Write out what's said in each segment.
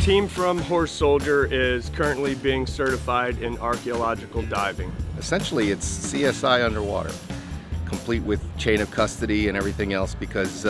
Team from Horse Soldier is currently being certified in archaeological diving. Essentially, it's CSI underwater, complete with chain of custody and everything else, because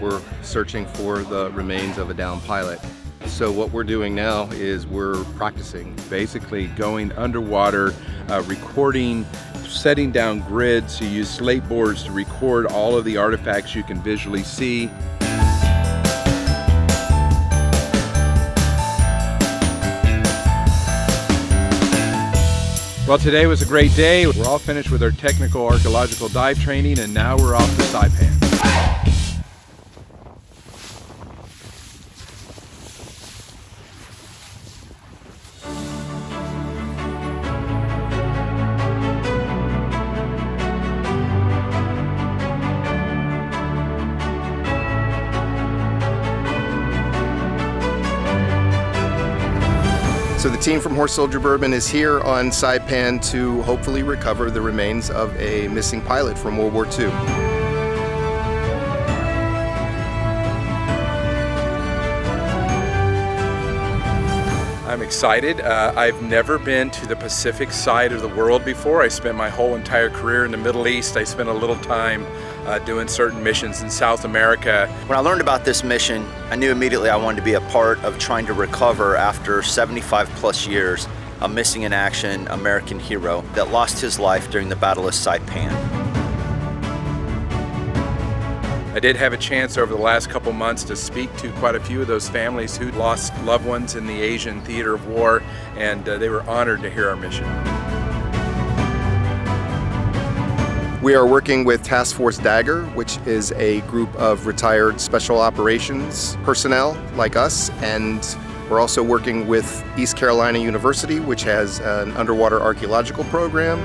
we're searching for the remains of a downed pilot. So what we're doing now is we're practicing. Basically going underwater, recording, setting down grids. You use slate boards to record all of the artifacts you can visually see. Well, today was a great day. We're all finished with our technical archaeological dive training, and now we're off to Saipan. So the team from Horse Soldier Bourbon is here on Saipan to hopefully recover the remains of a missing pilot from World War II. I'm excited. I've never been to the Pacific side of the world before. I spent my whole entire career in the Middle East. I spent a little time doing certain missions in South America. When I learned about this mission, I knew immediately I wanted to be a part of trying to recover, after 75 plus years, a missing in action American hero that lost his life during the Battle of Saipan. I did have a chance over the last couple months to speak to quite a few of those families who lost loved ones in the Asian theater of war, and they were honored to hear our mission. We are working with Task Force Dagger, which is a group of retired special operations personnel like us, and we're also working with East Carolina University, which has an underwater archaeological program.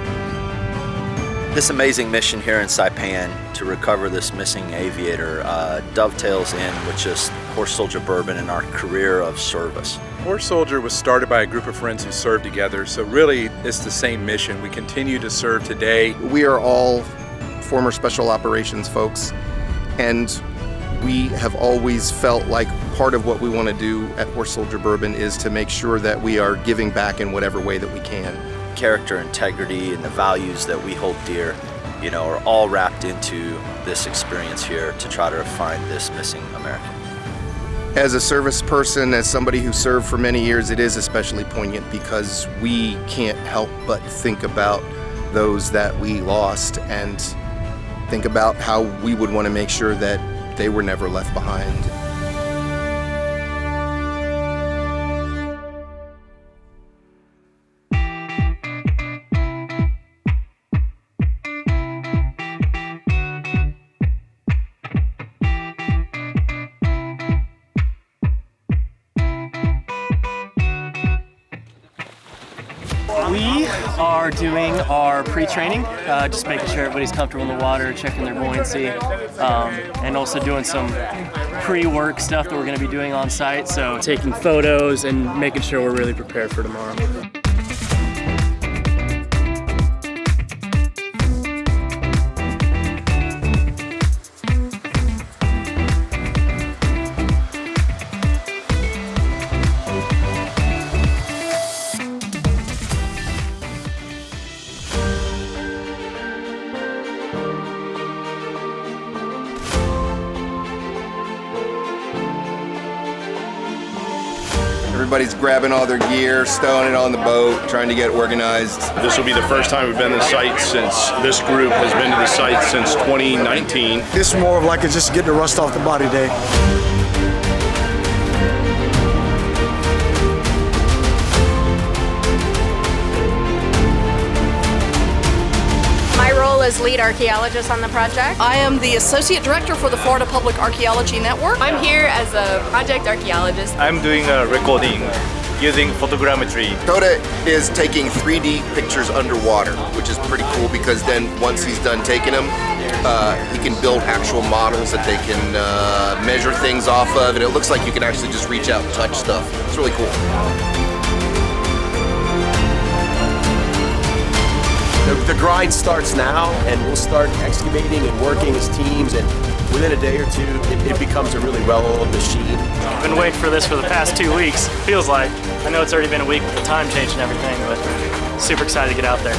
This amazing mission here in Saipan to recover this missing aviator dovetails in with just Horse Soldier Bourbon and our career of service. Horse Soldier was started by a group of friends who served together, so really it's the same mission. We continue to serve today. We are all former special operations folks, and we have always felt like part of what we want to do at Horse Soldier Bourbon is to make sure that we are giving back in whatever way that we can. Character, integrity, and the values that we hold dear, are all wrapped into this experience here to try to find this missing American. As a service person, as somebody who served for many years, it is especially poignant because we can't help but think about those that we lost and think about how we would want to make sure that they were never left behind. We are doing our pre-training, just making sure everybody's comfortable in the water, checking their buoyancy, and also doing some pre-work stuff that we're going to be doing on site. So taking photos and making sure we're really prepared for tomorrow. Everybody's grabbing all their gear, stowing it on the boat, trying to get organized. This will be the first time we've been to the site since, this group has been to the site since 2019. This is more of like just getting the rust off the body day. My role is lead archaeologist on the project. I am the Associate Director for the Florida Public Archaeology Network. I'm here as a project archaeologist. I'm doing a recording using photogrammetry. Coda is taking 3D pictures underwater, which is pretty cool because then once he's done taking them, he can build actual models that they can measure things off of, and it looks like you can actually just reach out and touch stuff. It's really cool. The grind starts now, and we'll start excavating and working as teams, and within a day or two, it becomes a really well-oiled machine. I've been waiting for this for the past 2 weeks, feels like. I know it's already been a week with the time change and everything, but super excited to get out there.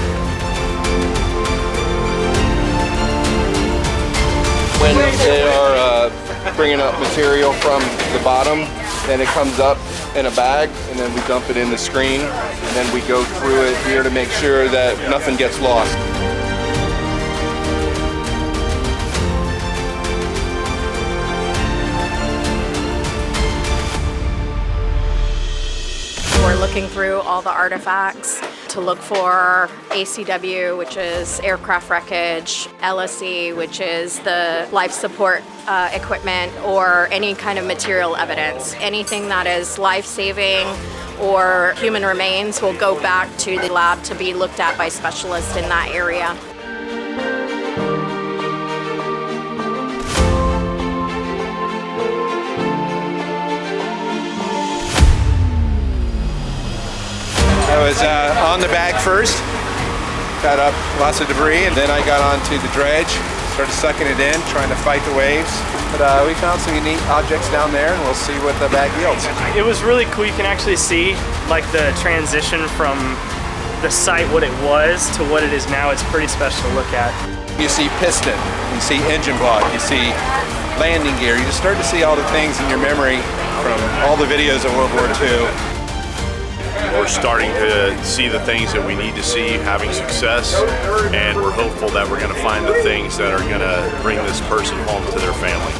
When they are bringing up material from the bottom, then it comes up in a bag, and then we dump it in the screen, and then we go through it here to make sure that nothing gets lost. We're looking through all the artifacts to look for ACW, which is aircraft wreckage, LSE, which is the life support equipment, or any kind of material evidence. Anything that is life-saving or human remains will go back to the lab to be looked at by specialists in that area. I was on the bag first, got up lots of debris, and then I got onto the dredge, started sucking it in, trying to fight the waves. But we found some neat objects down there, and we'll see what the bag yields. It was really cool. You can actually see like the transition from the site, what it was, to what it is now. It's pretty special to look at. You see piston, you see engine block, you see landing gear. You just start to see all the things in your memory from all the videos of World War II. We're starting to see the things that we need to see, having success, and we're hopeful that we're going to find the things that are going to bring this person home to their family.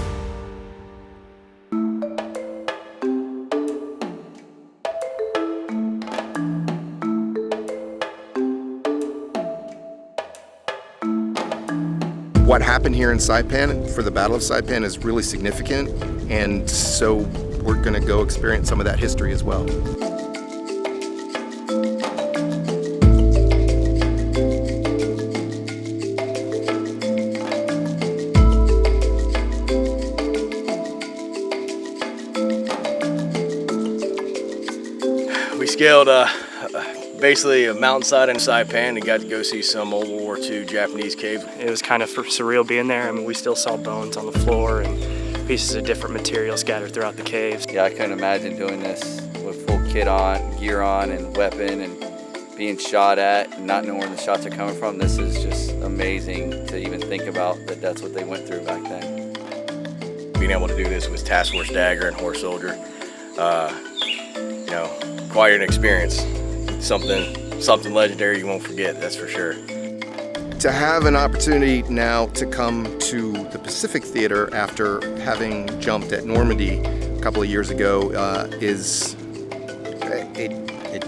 What happened here in Saipan for the Battle of Saipan is really significant, and so we're going to go experience some of that history as well. We scaled basically a mountainside in Saipan and got to go see some old World War II Japanese caves. It was kind of surreal being there. I mean, we still saw bones on the floor and pieces of different material scattered throughout the caves. Yeah, I couldn't imagine doing this with full kit on, gear on, and weapon, and being shot at and not knowing where the shots are coming from. This is just amazing to even think about that that's what they went through back then. Being able to do this with Task Force Dagger and Horse Soldier, you know, quite an experience. Something legendary you won't forget, that's for sure. To have an opportunity now to come to the Pacific Theater after having jumped at Normandy a couple of years ago it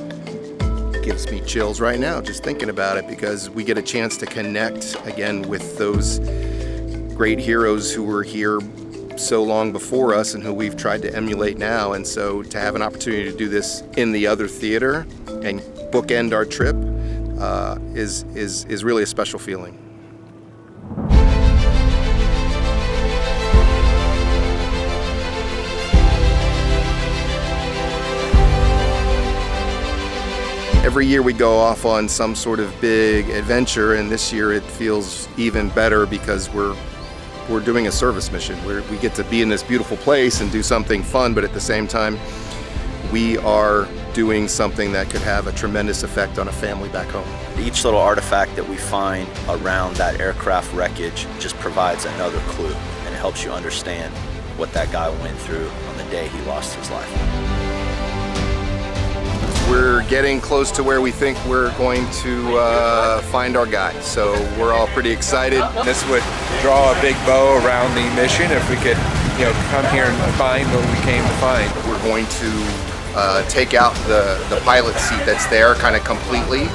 gives me chills right now just thinking about it, because we get a chance to connect again with those great heroes who were here so long before us and who we've tried to emulate now. And so to have an opportunity to do this in the other theater and bookend our trip is really a special feeling. Every year we go off on some sort of big adventure, and this year it feels even better because we're doing a service mission. We get to be in this beautiful place and do something fun, but at the same time, we are doing something that could have a tremendous effect on a family back home. Each little artifact that we find around that aircraft wreckage just provides another clue, and it helps you understand what that guy went through on the day he lost his life. getting close to where we think we're going to find our guy. So we're all pretty excited. This would draw a big bow around the mission if we could, come here and find what we came to find. We're going to take out the pilot seat that's there kind of completely,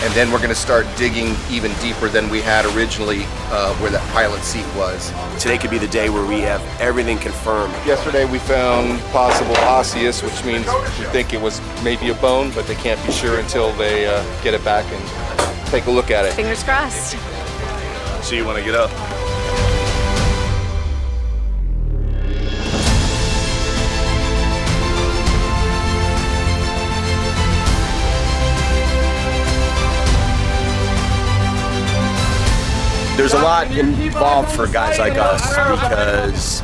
and then we're going to start digging even deeper than we had originally where that pilot seat was. Today could be the day where we have everything confirmed. Yesterday we found possible osseous, which means we think it was maybe a bone, but they can't be sure until they get it back and take a look at it. Fingers crossed. See you when I get up. There's a lot involved for guys like us because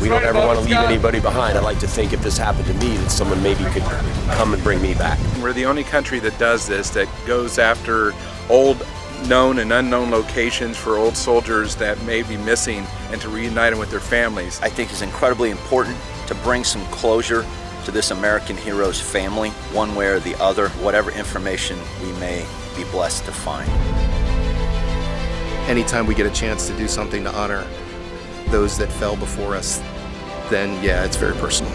we don't ever want to leave anybody behind. I like to think if this happened to me that someone maybe could come and bring me back. We're the only country that does this, that goes after old known and unknown locations for old soldiers that may be missing and to reunite them with their families. I think it's incredibly important to bring some closure to this American hero's family, one way or the other, whatever information we may be blessed to find. Anytime we get a chance to do something to honor those that fell before us, then yeah, it's very personal.